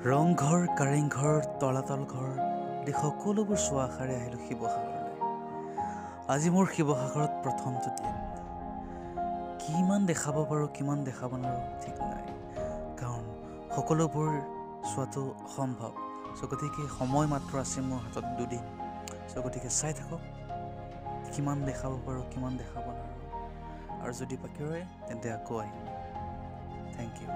ৰংঘৰ কাৰেংঘৰ তলাতলঘৰ এই সকলোবোৰ চোৱা আশাৰে আহিলোঁ শিৱসাগৰলৈ। আজি মোৰ শিৱসাগৰত প্ৰথমটো দিন। কিমান দেখাব পাৰোঁ কিমান দেখাব নোৱাৰোঁ ঠিক নাই, কাৰণ সকলোবোৰ চোৱাটো অসম্ভৱ। গতিকে সময় মাত্ৰ আছে মোৰ হাতত 2 দিন। গতিকে চাই থাকক কিমান দেখাব পাৰোঁ কিমান দেখাব নোৱাৰোঁ, আৰু যদি বাকী ৰয় তেন্তে আকৌ আহিম। Thank U.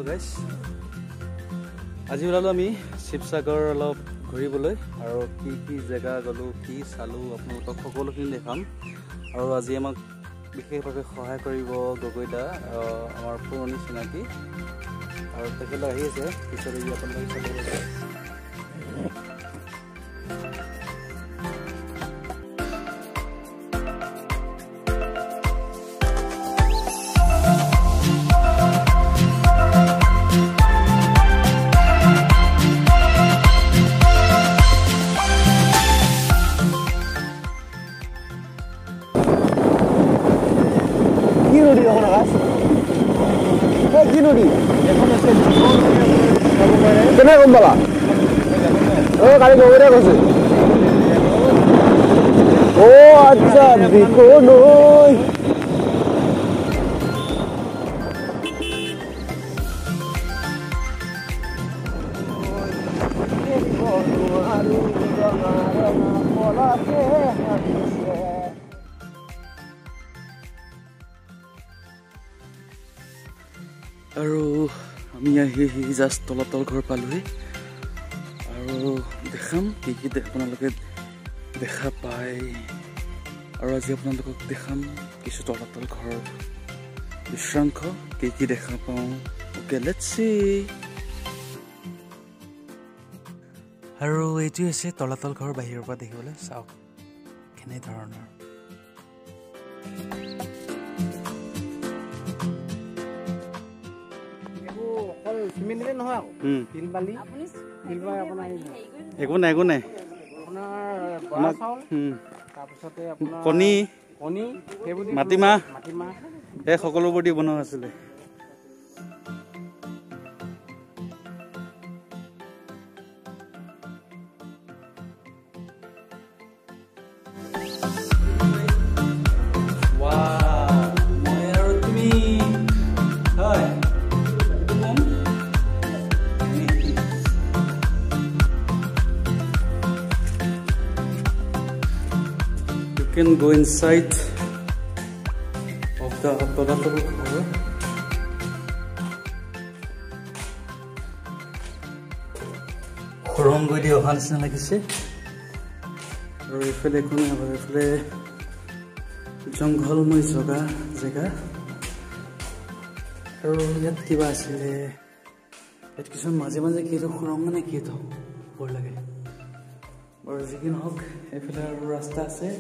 গাইজ, আজি ওলালোঁ আমি শিৱসাগৰ অলপ ঘূৰিবলৈ, আৰু কি কি জেগা গ'লোঁ কি চালোঁ আপোনালোকক সকলোখিনি দেখাম। আৰু আজি আমাক বিশেষভাৱে সহায় কৰিব গগৈদা, আমাৰ পুৰণি চিনাকি, আৰু তেখেতলৈ আহি আছে পিছলৈ আপোনালোকে চাব। কি নদী কেনে গম পালা? কালি গগৈৰে কৈছে। আচ্ছা, দিকো নৈ। আৰু আমি আহি জাষ্ট তলাতল ঘৰ পালোহি, আৰু দেখাম কি কি আপোনালোকে দেখা পায়। আৰু আজি আপোনালোকক দেখাম কিছু তলাতল ঘৰৰ দৃশ্যাংশ, কি কি দেখা পাওঁ। Okay, let's see. আৰু এইটোৱে হৈছে তলাতল ঘৰ বাহিৰৰ পৰা দেখিবলৈ। চাওক কেনেধৰণৰ। একো নাই কণী মাটিমাহ এই সকলোবোৰ দি বনোৱা আছিলে। Can go inside of the Tolatolghor. Khorongoi di ohan nisna lagise, aru efale kone abar efale jongholmoi jega, aru yat kiba asile yat kichon maje maje kito khorong mane kito bor lage. Aru jikin hok efale aru rasta ase.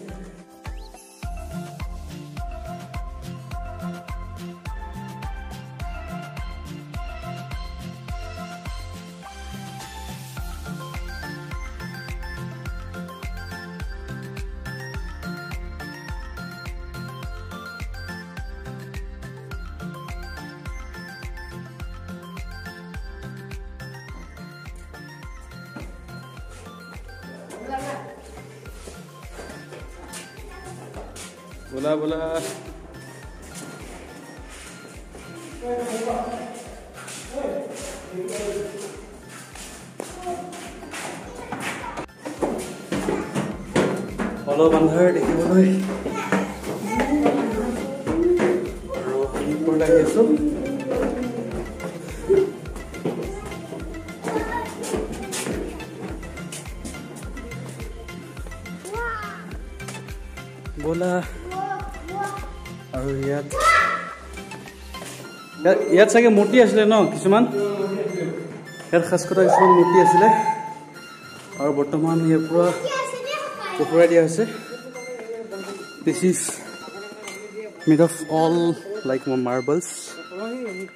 बोला অলপ আন্ধাৰ দেখিবলৈ, আৰু ওপৰত আহি আছো। ব'লা। আৰু ইয়াত চাগে মূৰ্তি আছিলে ন, কিছুমান ইয়াত সাজ কটা কিছুমান মূৰ্তি আছিলে। আৰু বৰ্তমান ইয়াৰ পৰা পকৰাই দিয়া হৈছে this is made of all like marbles you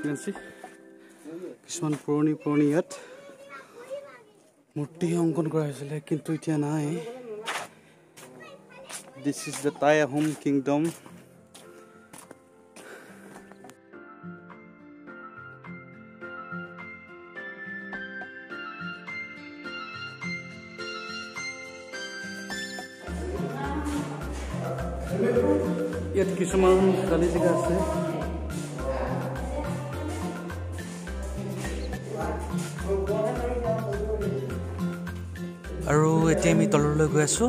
can see কিছুমান পুৰণি ইয়াত মূৰ্তি অংকন কৰা হৈছিল কিন্তু এতিয়া নাই this is the Thai Ahom kingdom ইয়াত কিছুমান খালি জেগা আছে আৰু এতিয়া আমি তললৈ গৈ আছো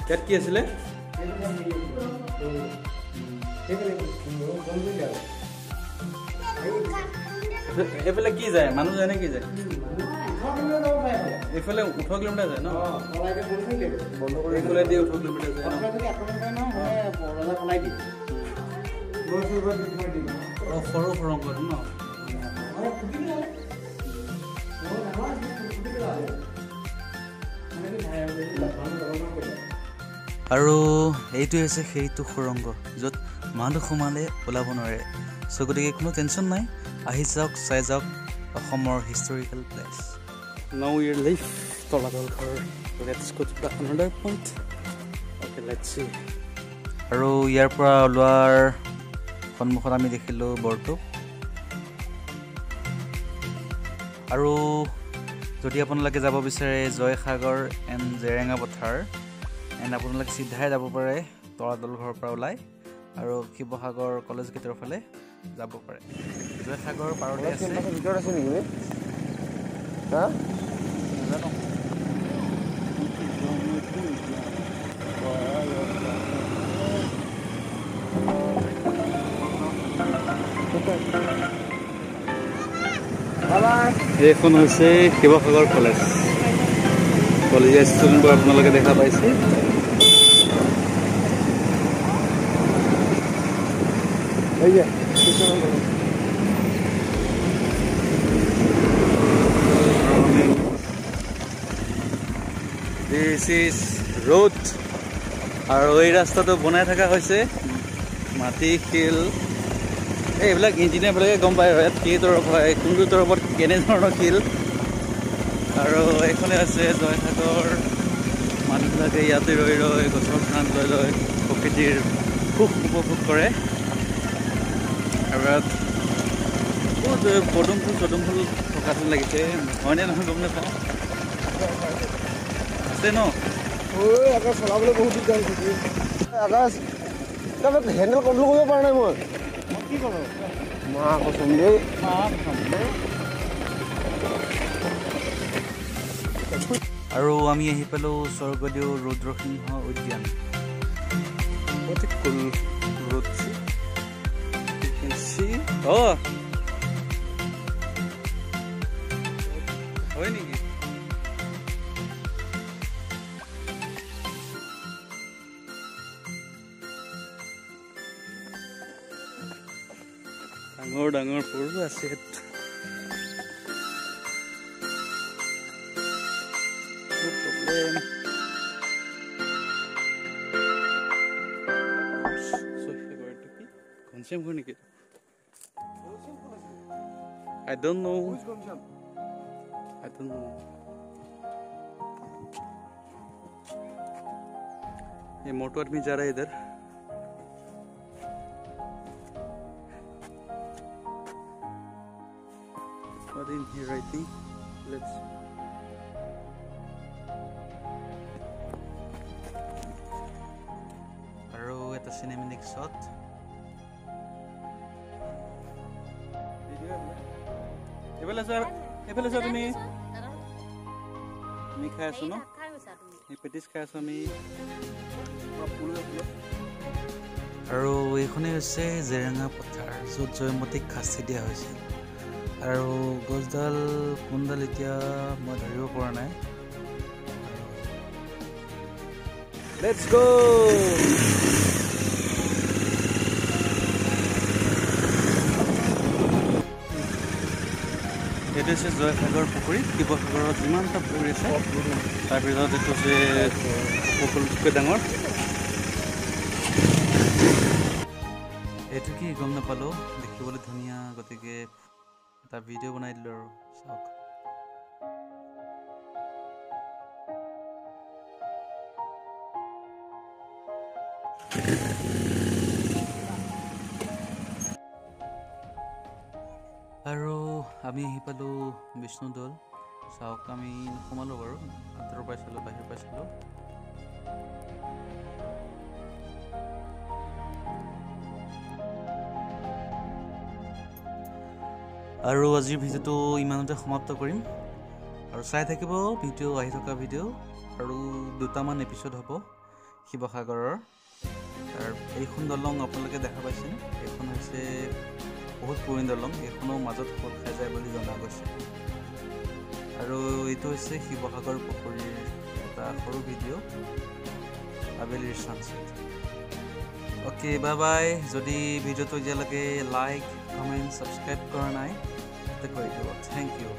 ইয়াত কি আছিলে এইফালে কি যায় মানুহ যায় নে কি যায় এইফালে 18 কিলোমিটাৰ যায় ন এইফালে দি 18 কিলোমিটাৰ যায় সৰু সুৰংগ ন আৰু এইটো হৈছে সেইটো সুৰংগ য'ত মানুহ সোমালে ওলাব নোৱাৰে চ' গতিকে কোনো টেনশ্যন নাই আহি যাওক চাই যাওক অসমৰ historical place now we are leave Talatalghar let's go to another point okay let's see আৰু ইয়াৰ পৰা ওলোৱাৰ সন্মুখত আমি দেখিলোঁ বৰটোপ আৰু যদি আপোনালোকে যাব বিচাৰে জয়সাগৰ এণ্ড জেৰেঙা পথাৰ এণ্ড আপোনালোকে চিধাই যাব পাৰে তলাতলঘৰৰ পৰা ওলাই আৰু শিৱসাগৰ কলেজ গেটৰ ফালে যাব পাৰে জয়সাগৰ পাৰতে আছে ভিতৰত আছে নেকি হা নাজানো এইখন হৈছে শিৱসাগৰ কলেজীয়া ষ্টুডেণ্টবোৰ আপোনালোকে দেখা পাইছে This is road আৰু এই ৰাস্তাটো বনাই থকা হৈছে মাটি শিল এইবিলাক ইঞ্জিনিয়াৰবিলাকে গম পায় ইয়াত কি তৰফ হয় কোনটো তৰফত কেনেধৰণৰ শিল আৰু এইখনে আছে জয়সাগৰ মানুহবিলাকে ইয়াতে ৰৈ গছৰ ধান লৈ প্ৰকৃতিৰ সুখ উপভোগ কৰে আৰু ইয়াত বহুত পদুম ফুল থকা যেন লাগিছে হয়নে নহয় গম নাপাওঁ আছে ন আকাশ চলাবলৈ বহুত দিগদাৰ হৈছে আকাশ তাৰপৰা হেণ্ডেল কণ্ট্ৰল কৰিব পৰা নাই মই কি কৰোঁ মা কচম দেই আৰু আমি আহি পালোঁ স্বৰ্গদেউ ৰুদ্ৰসিংহ উদ্যান কুল ৰোড হয় নেকি ডাঙৰ পৰু আছে I don't know. ये मोटो आदमी जा रहा है इधर what in here I think let's আৰু এটা cinematic shot এইফালে চোৱা তুমি খাই আছো ন এই পেটিছ খাই আছো আমি আৰু এইখনেই হৈছে জেৰেঙা পথাৰ য'ত জয়মতীক শাস্তি দিয়া হৈছিল আৰু গছডাল কোনডাল এতিয়া মই ধৰিব পৰা নাই লেটছ গো এইটো হৈছে জয়সাগৰ পুখুৰী শিৱসাগৰত যিমানটা পুখুৰী আছে তাৰ ভিতৰত এইটো হৈছে সকলোতকৈ ডাঙৰ এইটো কি গম নাপালোঁ দেখিবলৈ ধুনীয়া গতিকে এটা ভিডিঅ' বনাই দিলোঁ আৰু চাওক আৰু আমি আহি পালোঁ বিষ্ণুদৌল চাওক আমি সোমালোঁ বাৰু আঁতৰৰ পৰা চালোঁ বাহিৰৰ পৰা চালোঁ আৰু আজিৰ ভিডিঅ'টো ইমানতে সমাপ্ত কৰিম আৰু চাই থাকিব ভিডিঅ' আহি থকা ভিডিঅ' আৰু দুটামান এপিছ'ড হ'ব শিৱসাগৰৰ আৰু এইখন দলং আপোনালোকে দেখা পাইছে এইখন হৈছে বহুত পুৰণি দলং এইখনৰ মাজত খোল খাই যায় বুলি জনা গৈছে আৰু এইটো হৈছে শিৱসাগৰ পুখুৰীৰ এটা সৰু ভিডিঅ' আবেলিৰ ছানছেট অ'কে বাই বাই যদি ভিডিঅ'টো এতিয়ালৈকে লাইক কমেণ্ট ছাবস্ক্ৰাইব কৰা নাই কৰি দিব থেংক ইউ